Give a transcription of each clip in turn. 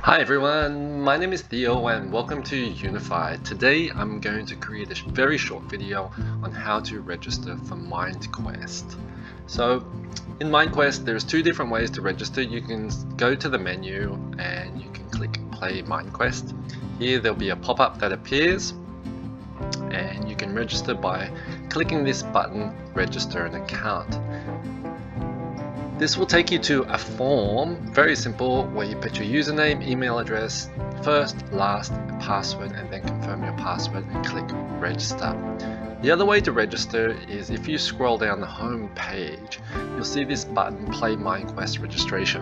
Hi everyone, my name is Theo and welcome to UNIFIE. Today I'm going to create a very short video on how to register for MindQuest. So in MindQuest there's two different ways to register. You can go to the menu and you can click play MindQuest. Here there'll be a pop-up that appears and you can register by clicking this button, register an account. This will take you to a form, very simple, where you put your username, email address, first, last, password, and then confirm your password and click register. The other way to register is if you scroll down the home page, you'll see this button, Play MineQuest Registration.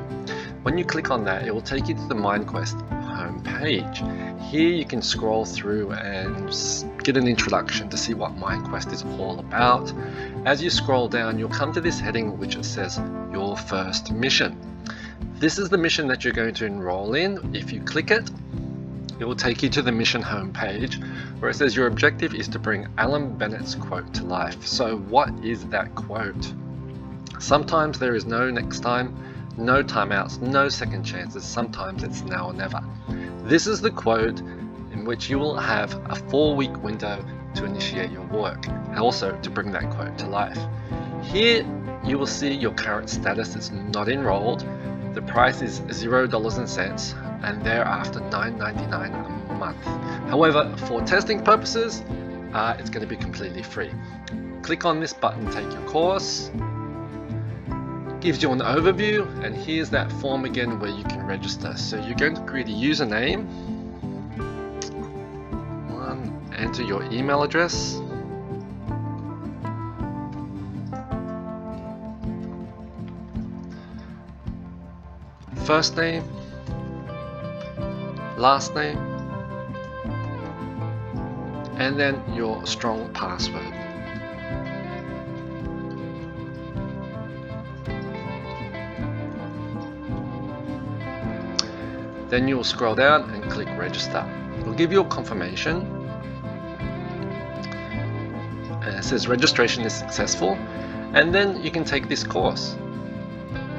When you click on that, it will take you to the MineQuest home page. Here you can scroll through and get an introduction to see what MineQuest is all about. As you scroll down, you'll come to this heading which it says your first mission. This is the mission that you're going to enroll in. If you click it, it will take you to the mission home page where it says your objective is to bring Alan Bennett's quote to life. So what is that quote? Sometimes there is no next time, no timeouts, no second chances. Sometimes it's now or never. This is the quote in which you will have a 4-week window to initiate your work, and also to bring that quote to life. Here you will see your current status is not enrolled. The price is $0.00 and thereafter $9.99 a month. However, for testing purposes, it's going to be completely free. Click on this button, take your course. Gives you an overview, and here's that form again where you can register. So you're going to create a username, enter your email address, first name, last name, and then your strong password. Then you'll scroll down and click register. It'll give you a confirmation and it says registration is successful, and then you can take this course.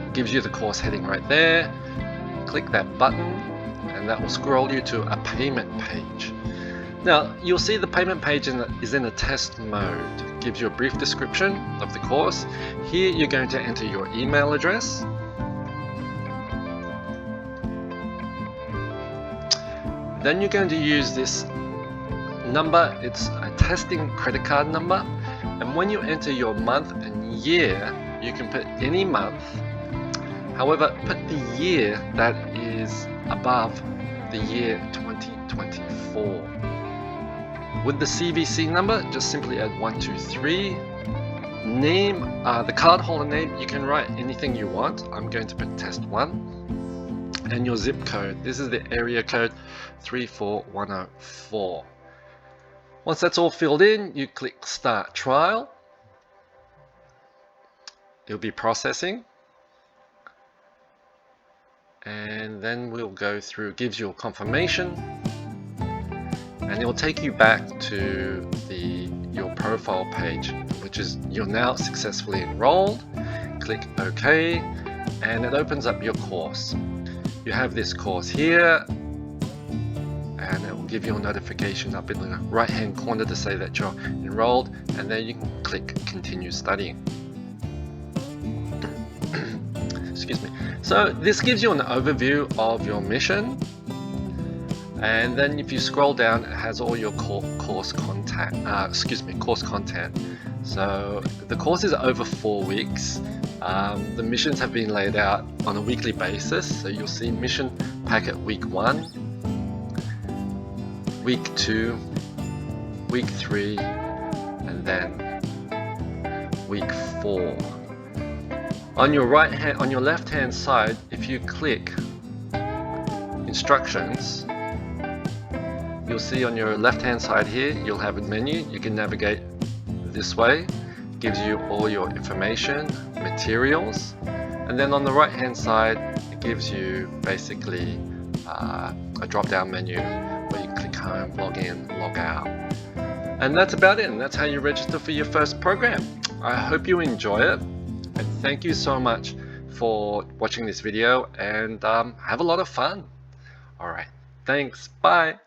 It gives you the course heading right there. Click that button and that will scroll you to a payment page. Now you'll see the payment page is in a test mode. It gives you a brief description of the course. Here you're going to enter your email address, then you're going to use this number. It's a testing credit card number, and when you enter your month and year, you can put any month. However, put the year that is above the year 2024. With the CVC number, just simply add 123. Name, the cardholder name, you can write anything you want. I'm going to put test 1. And your zip code. This is the area code 34104. Once that's all filled in, you click Start Trial. It'll be processing. And then we'll go through, gives you a confirmation. And it will take you back to your profile page, which is you're now successfully enrolled. Click OK, and it opens up your course. You have this course here, and it will give you a notification up in the right hand corner to say that you're enrolled, and then you can click continue studying. Excuse me. So this gives you an overview of your mission, and then if you scroll down, it has all your course content. So the course is over 4 weeks. The missions have been laid out on a weekly basis, so you'll see mission packet week 1, week 2, week 3, and then week 4. On your left hand side, if you click instructions, you'll see on your left hand side here, you'll have a menu. You can navigate this way. It gives you all your information, materials, and then on the right hand side it gives you basically a drop down menu where you click home, log in, log out, and that's about it. And that's how you register for your first program. I hope you enjoy it, and thank you so much for watching this video, and have a lot of fun. Alright, thanks, bye!